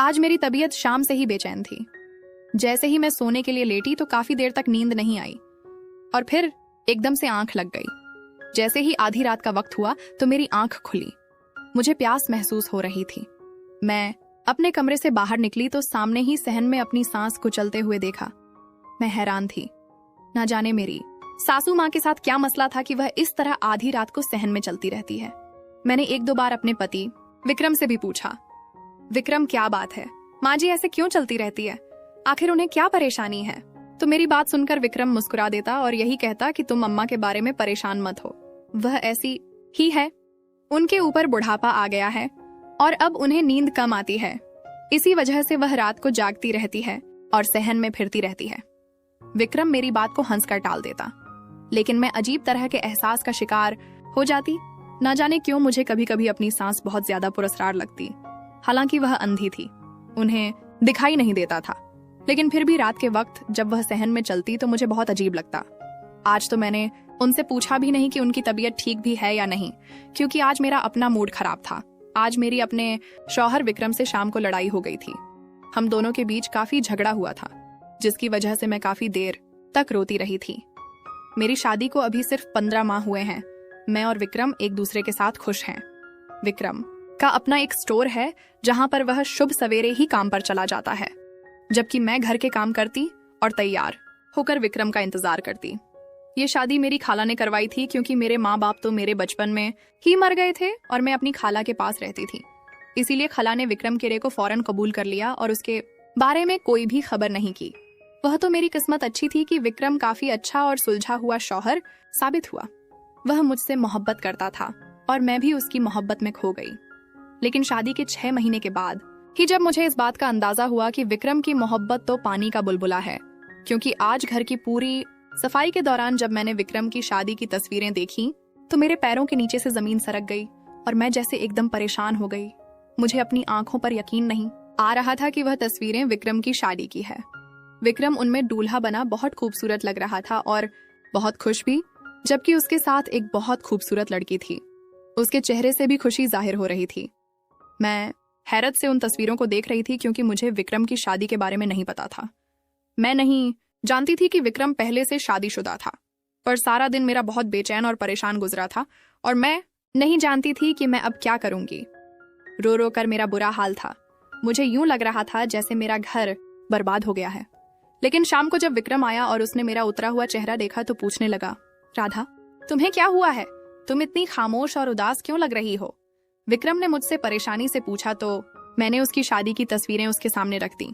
आज मेरी तबीयत शाम से ही बेचैन थी। जैसे ही मैं सोने के लिए लेटी तो काफी देर तक नींद नहीं आई और फिर एकदम से आंख लग गई। जैसे ही आधी रात का वक्त हुआ तो मेरी आंख खुली। मुझे प्यास महसूस हो रही थी। मैं अपने कमरे से बाहर निकली तो सामने ही सहन में अपनी सांस कुचलते हुए देखा। मैं हैरान थी। ना जाने मेरी सासू माँ के साथ क्या मसला था कि वह इस तरह आधी रात को सहन में चलती रहती है। मैंने एक दो बार अपने पति विक्रम से भी पूछा, विक्रम क्या बात है, माँ जी ऐसे क्यों चलती रहती है, आखिर उन्हें क्या परेशानी है। तो मेरी बात सुनकर विक्रम मुस्कुरा देता और यही कहता कि तुम अम्मा के बारे में परेशान मत हो, वह ऐसी ही है। उनके ऊपर बुढ़ापा आ गया है और अब उन्हें नींद कम आती है, इसी वजह से वह रात को जागती रहती है और सहन में फिरती रहती है। विक्रम मेरी बात को हंसकर टाल देता, लेकिन मैं अजीब तरह के एहसास का शिकार हो जाती। ना जाने क्यों मुझे कभी कभी अपनी सांस बहुत ज्यादा पुरस्कार लगती। हालांकि वह अंधी थी, उन्हें दिखाई नहीं देता था, लेकिन फिर भी रात के वक्त जब वह सहन में चलती तो मुझे बहुत अजीब लगता। आज तो मैंने उनसे पूछा भी नहीं कि उनकी तबीयत ठीक भी है या नहीं, क्योंकि आज मेरा अपना मूड खराब था। आज मेरी अपने शौहर विक्रम से शाम को लड़ाई हो गई थी। हम दोनों के बीच काफी झगड़ा हुआ था, जिसकी वजह से मैं काफी देर तक रोती रही थी। मेरी शादी को अभी सिर्फ 15 माह हुए हैं। मैं और विक्रम एक दूसरे के साथ खुश हैं। विक्रम का अपना एक स्टोर है जहां पर वह शुभ सवेरे ही काम पर चला जाता है, जबकि मैं घर के काम करती और तैयार होकर विक्रम का इंतजार करती। ये शादी मेरी खाला ने करवाई थी, क्योंकि मेरे माँ बाप तो मेरे बचपन में ही मर गए थे और मैं अपनी खाला के पास रहती थी। इसीलिए खाला ने विक्रम केरे को फौरन कबूल कर लिया और उसके बारे में कोई भी खबर नहीं की। वह तो मेरी किस्मत अच्छी थी कि विक्रम काफी अच्छा और सुलझा हुआ शौहर साबित हुआ। वह मुझसे मोहब्बत करता था और मैं भी उसकी मोहब्बत में खो गई। लेकिन शादी के 6 महीने के बाद ही जब मुझे इस बात का अंदाजा हुआ कि विक्रम की मोहब्बत तो पानी का बुलबुला है, क्योंकि आज घर की पूरी सफाई के दौरान जब मैंने विक्रम की शादी की तस्वीरें देखी तो मेरे पैरों के नीचे से जमीन सरक गई और मैं जैसे एकदम परेशान हो गई। मुझे अपनी आंखों पर यकीन नहीं आ रहा था कि वह तस्वीरें विक्रम की शादी की है। विक्रम उनमें दूल्हा बना बहुत खूबसूरत लग रहा था और बहुत खुश भी, जबकि उसके साथ एक बहुत खूबसूरत लड़की थी। उसके चेहरे से भी खुशी जाहिर हो रही थी। मैं हैरत से उन तस्वीरों को देख रही थी, क्योंकि मुझे विक्रम की शादी के बारे में नहीं पता था। मैं नहीं जानती थी कि विक्रम पहले से शादीशुदा था, पर सारा दिन मेरा बहुत बेचैन और परेशान गुजरा था और मैं नहीं जानती थी कि मैं अब क्या करूंगी। रो रो कर मेरा बुरा हाल था। मुझे यूं लग रहा था जैसे मेरा घर बर्बाद हो गया है। लेकिन शाम को जब विक्रम आया और उसने मेरा उतरा हुआ चेहरा देखा तो पूछने लगा, राधा तुम्हें क्या हुआ है, तुम इतनी खामोश और उदास क्यों लग रही हो। विक्रम ने मुझसे परेशानी से पूछा तो मैंने उसकी शादी की तस्वीरें उसके सामने रख दी,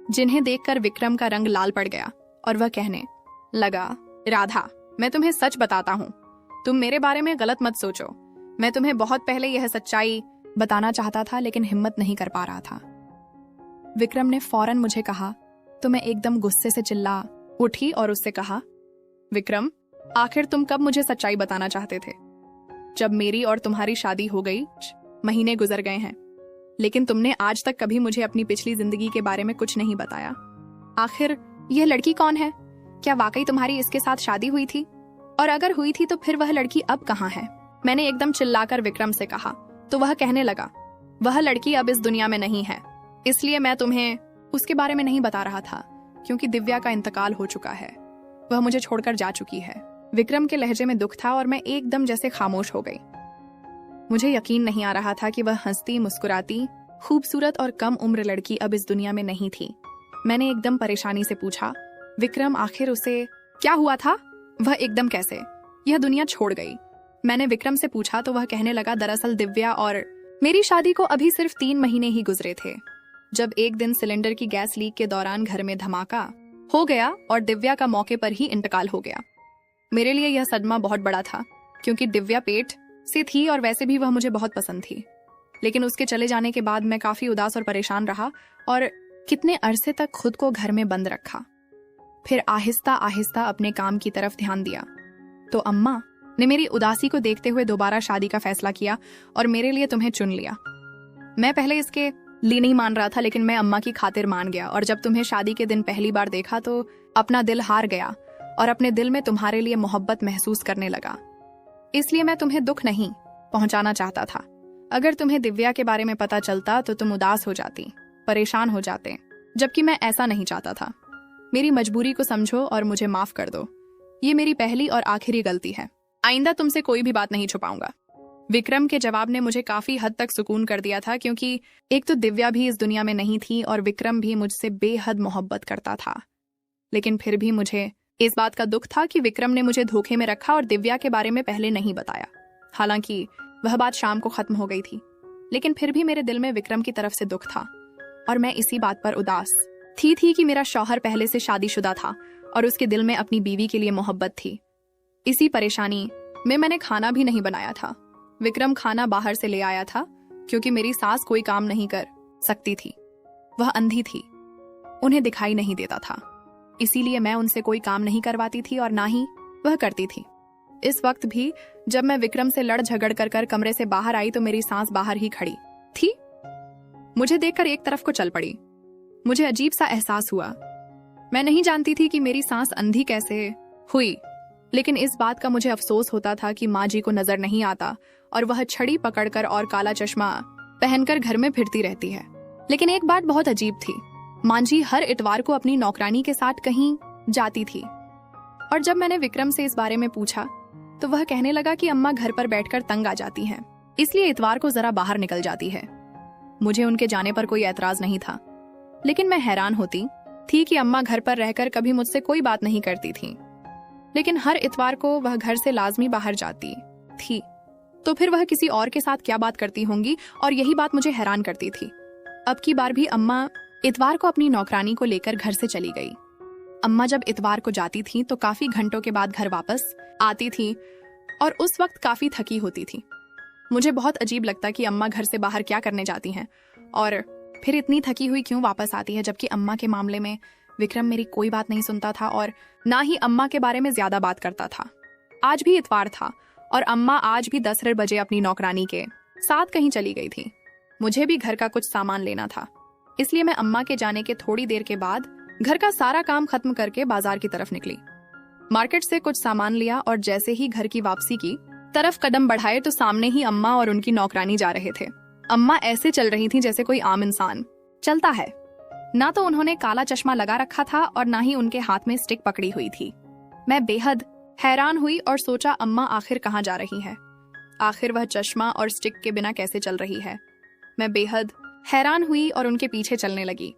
जिन्हें देखकर विक्रम का रंग लाल पड़ गया और वह कहने लगा, राधा मैं तुम्हें सच बताता हूँ, तुम मेरे बारे में गलत मत सोचो। मैं तुम्हें बहुत पहले यह सच्चाई बताना चाहता था, लेकिन हिम्मत नहीं कर पा रहा था। विक्रम ने फौरन मुझे कहा तो मैं एकदम गुस्से से चिल्ला उठी और उससे कहा, विक्रम आखिर तुम कब मुझे सच्चाई बताना चाहते थे। जब मेरी और तुम्हारी शादी हो गई महीने गुजर गए हैं, लेकिन तुमने आज तक कभी मुझे अपनी पिछली जिंदगी के बारे में कुछ नहीं बताया। आखिर यह लड़की कौन है, क्या वाकई तुम्हारी इसके साथ शादी हुई थी, और अगर हुई थी तो फिर वह लड़की अब कहाँ है। मैंने एकदम चिल्लाकर विक्रम से कहा तो वह कहने लगा, वह लड़की अब इस दुनिया में नहीं है, इसलिए मैं तुम्हें उसके बारे में नहीं बता रहा था, क्योंकि दिव्या का इंतकाल हो चुका है, वह मुझे छोड़कर जा चुकी है। विक्रम के लहजे में दुख था और मैं एकदम जैसे खामोश हो गई। मुझे यकीन नहीं आ रहा था कि वह हंसती मुस्कुराती खूबसूरत और कम उम्र लड़की अब इस दुनिया में नहीं थी। मैंने एकदम परेशानी से पूछा, विक्रम आखिर उसे क्या हुआ था, वह एकदम कैसे यह दुनिया छोड़ गई। मैंने विक्रम से पूछा तो वह कहने लगा, दरअसल दिव्या और मेरी शादी को अभी सिर्फ 3 महीने ही गुजरे थे, जब एक दिन सिलेंडर की गैस लीक के दौरान घर में धमाका हो गया और दिव्या का मौके पर ही इंतकाल हो गया। मेरे लिए यह सदमा बहुत बड़ा था, क्योंकि दिव्या पेट से थी और वैसे भी वह मुझे बहुत पसंद थी। लेकिन उसके चले जाने के बाद मैं काफी उदास और परेशान रहा और कितने अरसे तक खुद को घर में बंद रखा। फिर आहिस्ता आहिस्ता अपने काम की तरफ ध्यान दिया तो अम्मा ने मेरी उदासी को देखते हुए दोबारा शादी का फैसला किया और मेरे लिए तुम्हें चुन लिया। मैं पहले इसके लिए नहीं मान रहा था, लेकिन मैं अम्मा की खातिर मान गया और जब तुम्हें शादी के दिन पहली बार देखा तो अपना दिल हार गया और अपने दिल में तुम्हारे लिए मोहब्बत महसूस करने लगा। इसलिए मैं तुम्हें दुख नहीं पहुंचाना चाहता था। अगर तुम्हें दिव्या के बारे में पता चलता तो तुम उदास हो जाती, परेशान हो जाते, जबकि मैं ऐसा नहीं चाहता था। मेरी मजबूरी को समझो और मुझे माफ कर दो। ये मेरी पहली और आखिरी गलती है। आइंदा तुमसे कोई भी बात नहीं छुपाऊंगा। विक्रम के जवाब ने मुझे काफी हद तक सुकून कर दिया था, क्योंकि एक तो दिव्या भी इस दुनिया में नहीं थी और विक्रम भी मुझसे बेहद मोहब्बत करता था। लेकिन फिर भी मुझे इस बात का दुख था कि विक्रम ने मुझे धोखे में रखा और दिव्या के बारे में पहले नहीं बताया। हालांकि वह बात शाम को खत्म हो गई थी, लेकिन फिर भी मेरे दिल में विक्रम की तरफ से दुख था और मैं इसी बात पर उदास थी कि मेरा शौहर पहले से शादीशुदा था और उसके दिल में अपनी बीवी के लिए मोहब्बत थी। इसी परेशानी में मैंने खाना भी नहीं बनाया था। विक्रम खाना बाहर से ले आया था, क्योंकि मेरी सास कोई काम नहीं कर सकती थी। वह अंधी थी, उन्हें दिखाई नहीं देता था, इसीलिए मैं उनसे कोई काम नहीं करवाती थी और ना ही वह करती थी। इस वक्त भी जब मैं विक्रम से लड़ झगड़ कर कमरे से बाहर आई तो मेरी सास बाहर ही खड़ी थी। मुझे देखकर एक तरफ को चल पड़ी। मुझे अजीब सा एहसास हुआ। मैं नहीं जानती थी कि मेरी सास अंधी कैसे हुई, लेकिन इस बात का मुझे अफसोस होता था कि माँ जी को नजर नहीं आता और वह छड़ी पकड़कर और काला चश्मा पहनकर घर में फिरती रहती है। लेकिन एक बात बहुत अजीब थी, माँ जी हर इतवार को अपनी नौकरानी के साथ कहीं जाती थी। और जब मैंने विक्रम से इस बारे में पूछा तो वह कहने लगा कि अम्मा घर पर बैठकर तंग आ जाती हैं, इसलिए इतवार को जरा बाहर निकल जाती है। मुझे उनके जाने पर कोई ऐतराज नहीं था, लेकिन मैं हैरान होती थी कि अम्मा घर पर रहकर कभी मुझसे कोई बात नहीं करती थी, लेकिन हर इतवार को वह घर से लाजमी बाहर जाती थी। तो फिर वह किसी और के साथ क्या बात करती होंगी, और यही बात मुझे हैरान करती थी। अब की बार भी अम्मा इतवार को अपनी नौकरानी को लेकर घर से चली गई। अम्मा जब इतवार को जाती थी तो काफी घंटों के बाद घर वापस आती थी और उस वक्त काफी थकी होती थी। मुझे बहुत अजीब लगता कि अम्मा घर से बाहर क्या करने जाती हैं और फिर इतनी थकी हुई क्यों वापस आती है, जबकि अम्मा के मामले में विक्रम मेरी कोई बात नहीं सुनता था और ना ही अम्मा के बारे में ज्यादा बात करता था। आज भी इतवार था और अम्मा आज भी 10 बजे अपनी नौकरानी के साथ कहीं चली गई थी। मुझे भी घर का कुछ सामान लेना था, इसलिए मैं अम्मा के जाने के थोड़ी देर के बाद घर का सारा काम खत्म करके बाजार की तरफ निकली। मार्केट से कुछ सामान लिया और जैसे ही घर की वापसी की तरफ कदम बढ़ाए तो सामने ही अम्मा और उनकी नौकरानी जा रहे थे। अम्मा ऐसे चल रही थी जैसे कोई आम इंसान चलता है। ना तो उन्होंने काला चश्मा लगा रखा था और ना ही उनके हाथ में स्टिक पकड़ी हुई थी। मैं बेहद हैरान हुई और सोचा अम्मा आखिर कहाँ जा रही है, आखिर वह चश्मा और स्टिक के बिना कैसे चल रही है। मैं बेहद हैरान हुई और उनके पीछे चलने लगी।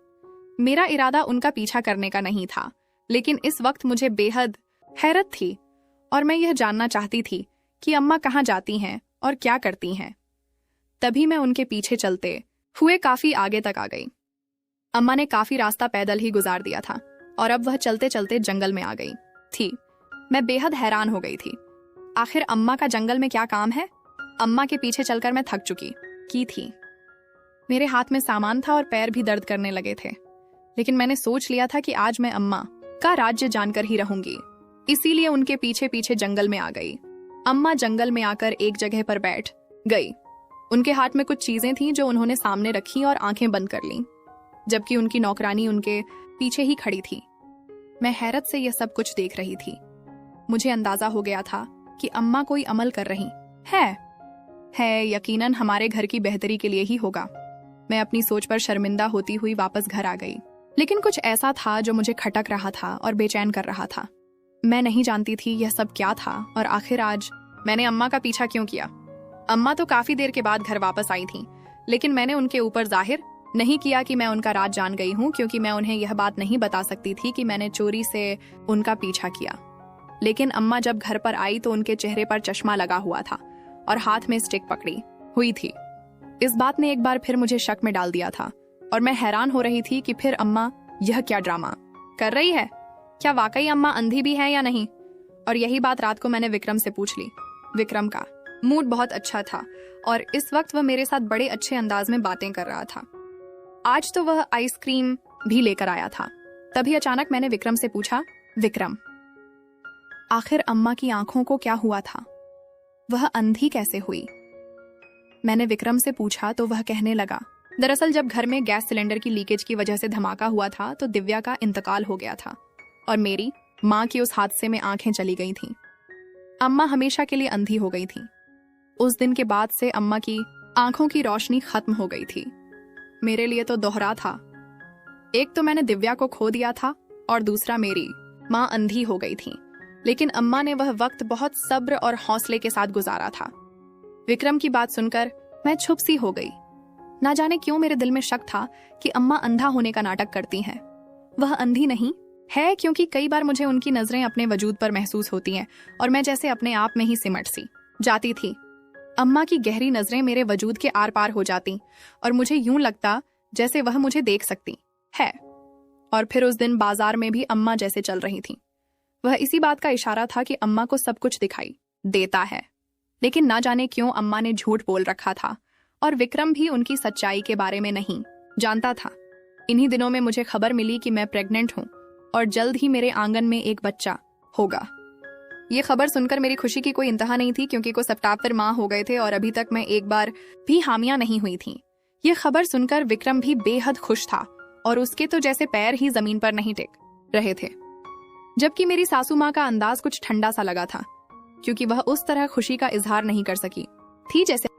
मेरा इरादा उनका पीछा करने का नहीं था, लेकिन इस वक्त मुझे बेहद हैरत थी और मैं यह जानना चाहती थी कि अम्मा कहाँ जाती हैं और क्या करती हैं। तभी मैं उनके पीछे चलते हुए काफी आगे तक आ गई। अम्मा ने काफी रास्ता पैदल ही गुजार दिया था और अब वह चलते चलते जंगल में आ गई थी। मैं बेहद हैरान हो गई थी, आखिर अम्मा का जंगल में क्या काम है। अम्मा के पीछे चलकर मैं थक चुकी थी। मेरे हाथ में सामान था और पैर भी दर्द करने लगे थे, लेकिन मैंने सोच लिया था कि आज मैं अम्मा का राज्य जानकर ही रहूंगी, इसीलिए उनके पीछे पीछे जंगल में आ गई। अम्मा जंगल में आकर एक जगह पर बैठ गई। उनके हाथ में कुछ चीजें थीं जो उन्होंने सामने रखी और आंखें बंद कर लीं, जबकि उनकी नौकरानी उनके पीछे ही खड़ी थी। मैं हैरत से यह सब कुछ देख रही थी। मुझे अंदाजा हो गया था कि अम्मा कोई अमल कर रही है यकीनन हमारे घर की बेहतरी के लिए ही होगा। मैं अपनी सोच पर शर्मिंदा होती हुई वापस घर आ गई, लेकिन कुछ ऐसा था जो मुझे खटक रहा था और बेचैन कर रहा था। मैं नहीं जानती थी यह सब क्या था और आखिर आज मैंने अम्मा का पीछा क्यों किया। अम्मा तो काफी देर के बाद घर वापस आई थी, लेकिन मैंने उनके ऊपर जाहिर नहीं किया कि मैं उनका राज जान गई हूँ, क्योंकि मैं उन्हें यह बात नहीं बता सकती थी कि मैंने चोरी से उनका पीछा किया। लेकिन अम्मा जब घर पर आई तो उनके चेहरे पर चश्मा लगा हुआ था और हाथ में स्टिक पकड़ी हुई थी। इस बात ने एक बार फिर मुझे शक में डाल दिया था और मैं हैरान हो रही थी कि फिर अम्मा यह क्या ड्रामा कर रही है। क्या वाकई अम्मा अंधी भी है या नहीं? और यही बात रात को मैंने विक्रम से पूछ ली। विक्रम का मूड बहुत अच्छा था और इस वक्त वह मेरे साथ बड़े अच्छे अंदाज में बातें कर रहा था। आज तो वह आइसक्रीम भी लेकर आया था। तभी अचानक मैंने विक्रम से पूछा, विक्रम, आखिर अम्मा की आंखों को क्या हुआ था? वह अंधी कैसे हुई? मैंने विक्रम से पूछा तो वह कहने लगा, दरअसल जब घर में गैस सिलेंडर की लीकेज की वजह से धमाका हुआ था तो दिव्या का इंतकाल हो गया था और मेरी माँ की उस हादसे में आंखें चली गई थीं। अम्मा हमेशा के लिए अंधी हो गई थी। उस दिन के बाद से अम्मा की आंखों की रोशनी खत्म हो गई थी। मेरे लिए तो दोहरा था एक तो मैंने दिव्या को खो दिया था और दूसरा मेरी माँ अंधी हो गई थी, लेकिन अम्मा ने वह वक्त बहुत सब्र और हौसले के साथ गुजारा था। विक्रम की बात सुनकर मैं चुप सी हो गई। ना जाने क्यों मेरे दिल में शक था कि अम्मा अंधा होने का नाटक करती हैं। वह अंधी नहीं है, क्योंकि कई बार मुझे उनकी नजरें अपने वजूद पर महसूस होती हैं और मैं जैसे अपने आप में ही सिमट सी जाती थी। अम्मा की गहरी नजरें मेरे वजूद के आर पार हो जाती और मुझे यूं लगता जैसे वह मुझे देख सकती है। और फिर उस दिन बाजार में भी अम्मा जैसे चल रही थी। वह इसी बात का इशारा था कि अम्मा को सब कुछ दिखाई देता है, लेकिन ना जाने क्यों अम्मा ने झूठ बोल रखा था और विक्रम भी उनकी सच्चाई के बारे में नहीं जानता था। इन्हीं दिनों में मुझे खबर मिली कि मैं प्रेग्नेंट हूँ और जल्द ही मेरे आंगन में एक बच्चा होगा। ये खबर सुनकर मेरी खुशी की कोई इंतहा नहीं थी, क्योंकि को सप्ताह फिर माँ हो गए थे और अभी तक मैं एक बार भी हामिया नहीं हुई थी। ये खबर सुनकर विक्रम भी बेहद खुश था और उसके तो जैसे पैर ही जमीन पर नहीं टिक रहे थे। जबकि मेरी सासू माँ का अंदाज कुछ ठंडा सा लगा था, क्योंकि वह उस तरह खुशी का इजहार नहीं कर सकी थी जैसे